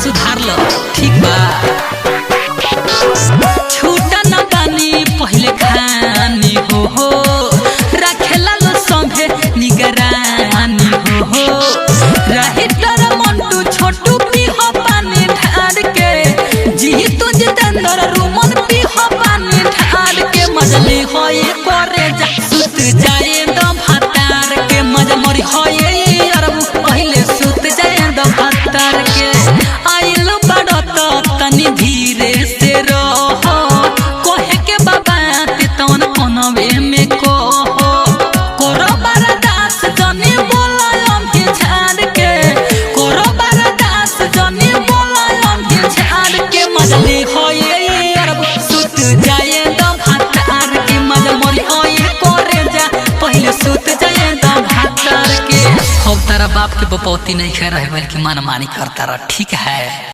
सुधार लो ठीक बा। छूटा न बानी पहले खानी हो रखेला लो संगे निगरानी हो रही तर मंटू छोटू पी हो पानी ढार के जी तू जितेंद्र रूमन पी हो पानी ढार के मजली हो ये करे जा सुत जाए दम भातार के मज मरी हो ये अरब पहले सुत जाए दम भातार के आइल बड़ो तो तनी धीरे से रहो कोहे के बाबा ते तवन कोनवे में को कोरो बरदास जनी बोला हम के झाड़ के कोरो बरदास जनी बोला हम के झाड़ के मजली हो ये अरब सुत जाए दम भातार के मज मरी हो ये करे जा पहले सुत जाए दम भातार के। अब तारा बाप के बपौती नहीं खा रहे बल्कि मनमानी करता रह ठीक है।